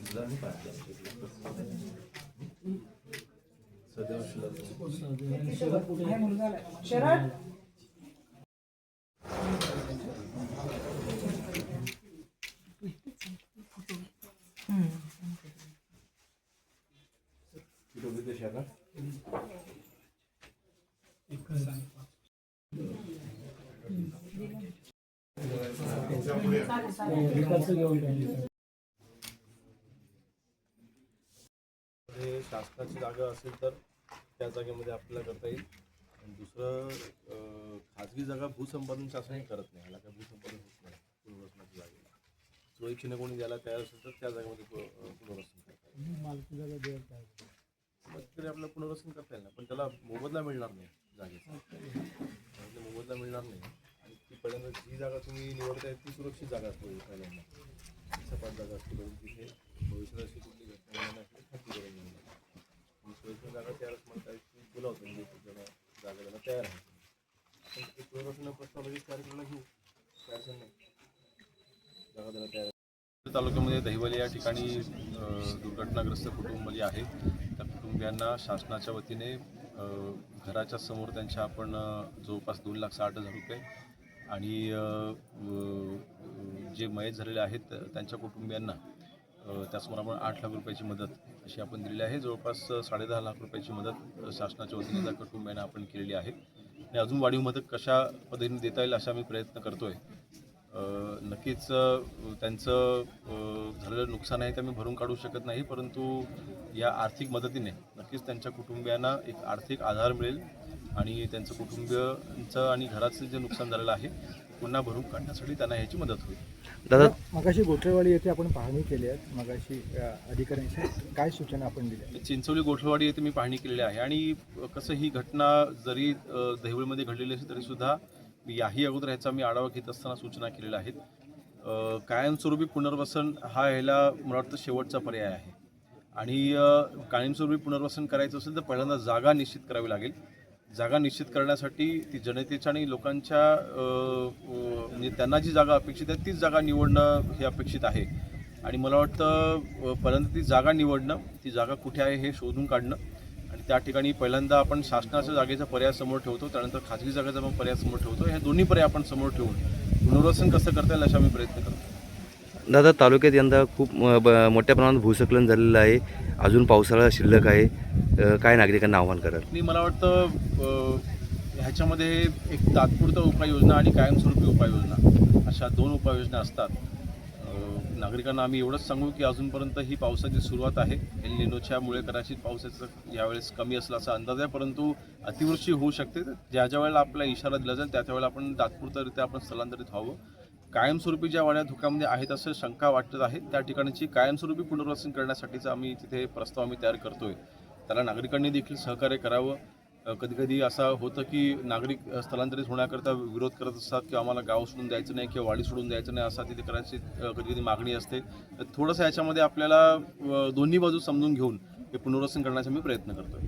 शरद शासनाची जागा असेल तर त्या जागेमध्ये आपल्याला करता येईल. आणि दुसरं, खाजगी जागा भूसंपादन शासन करत नाही. ह्याला काय भूसंपादन होत नाही पुनर्वसनाच्या जागेला. स्वइच्छेने कोणी द्यायला तयार असेल तर त्या जागेमध्ये पुनर्वसन करता येईल. मालकी जागा द्यायला तरी आपल्याला पुनर्वसन करता येईल ना, पण त्याला मोबदला मिळणार नाही जागेचा. मोबदला मिळणार नाही. आणि ती पहिल्यांदा जी जागा तुम्ही निवडताय ती सुरक्षित जागा असते. पहिल्यांदा सपाट जागा असते, तिथे भविष्यात अशी कुठली घटना होणार नाही खात्री करून मिळणार. सोयीची जागा तयार म्हणता बोलावतो म्हणजे जागा त्याला तयार आहे. आपण ते पुनर्वसन प्रस्ताव लगेच कार्यक्रम घेऊ, काय अडचण नाही. जागा त्याला तयार. तालुक्यामध्ये दहिवली या ठिकाणी दुर्घटनाग्रस्त कुटुंब जे आहे त्या कुटुंबियांना शासनाच्या वतीने घराच्या समोर त्यांच्या आपण जवळपास 2,60,000 रुपये आणि जे मयत झालेले आहेत त्यांच्या कुटुंबियांना त्यासमोर आपण 8 लाख रुपयाची मदत अशी आपण दिलेली आहे. जवळपास 10.5 लाख रुपयाची मदत शासनाच्या वतीने त्या कुटुंबियांना आपण केलेली आहे. आणि अजून वाढीव मदत कशा पद्धतीने देता येईल असा आम्ही प्रयत्न करतो आहे. नक्कीच त्यांचं झालेलं नुकसान आहे ते आम्ही भरून काढू शकत नाही, परंतु या आर्थिक मदतीने नक्कीच त्यांच्या कुटुंबियांना एक आर्थिक आधार मिळेल आणि त्यांचं कुटुंबियांचं आणि घराचं जे नुकसान झालेलं आहे पुन्हा भरून काढण्यासाठी त्यांना ह्याची मदत होईल. दादा, मगाशी गोठेवाडी येथे आपण पाहणी केली आहे. मगाशी अधिकाऱ्यांशी काय सूचना आपण दिल्या? चिंचोली गोठेवाडी येथे मी पाहणी केलेली आहे. आणि कसं ही घटना जरी दहिवलीमध्ये घडलेली असेल तरीसुद्धा याही अगोदर ह्याचा मी आढावा घेत असताना सूचना केलेल्या आहेत. कायमस्वरूपी पुनर्वसन हा ह्याला मला वाटतं शेवटचा पर्याय आहे. आणि कायमस्वरूपी पुनर्वसन करायचं असेल तर पहिल्यांदा जागा निश्चित करावी लागेल. जागा निश्चित करण्यासाठी ती जनतेच्या आणि लोकांच्या म्हणजे त्यांना जी जागा अपेक्षित आहे तीच जागा निवडणं हे अपेक्षित आहे. आणि मला वाटतं पहिल्यांदा ती जागा निवडणं, ती जागा कुठे आहे हे शोधून काढणं आणि त्या ठिकाणी पहिल्यांदा आपण शासनाच्या जागेचा पर्याय समोर ठेवतो, त्यानंतर खाजगी जागेचा पण पर्याय समोर ठेवतो. ह्या दोन्ही पर्याय आपण समोर ठेवून पुनर्वसन कसं करता येईल असा आम्ही प्रयत्न करतो. दादा, तालुक्यात यंदा खूप मोठ्या प्रमाणात भूस्खलन झालेलं आहे. अजून पावसाळा शिल्लक आहे. काय नागरिकांना आव्हान कराल? आणि मला वाटतं ह्याच्यामध्ये एक तात्पुरता उपाययोजना आणि कायमस्वरूपी उपाययोजना अशा 2 उपाययोजना असतात. नागरिकांना आम्ही एवढंच सांगू की अजूनपर्यंत ही पावसाची सुरुवात आहे. एल निनोच्यामुळे कदाचित पावसाचं यावेळेस कमी असला असा अंदाज आहे, परंतु अतिवृष्टी होऊ शकते. ज्या वेळेला आपल्याला इशारा दिला जाईल त्या वेळेला आपण तात्पुरतरित्या आपण स्थलांतरित व्हावं. कायमस्वरूपी ज्या वाड्या धोक्यामध्ये आहेत असं शंका वाटत आहे त्या ठिकाणची कायमस्वरूपी पुनर्वसन करण्यासाठीचा आम्ही तिथे प्रस्ताव आम्ही तयार करतोय. त्याला नागरिकांनी देखील सहकार्य करावं. कधीकधी असं होतं की नागरिक स्थलांतरित होण्याकरता विरोध करत असतात की आम्हाला गाव सोडून द्यायचं नाही किंवा वाडी सोडून द्यायचं नाही असा तिथे करायची कधी मागणी असते. तर थोडंसं याच्यामध्ये आपल्याला दोन्ही बाजू समजून घेऊन हे पुनर्वसन करण्याचा मी प्रयत्न करतोय.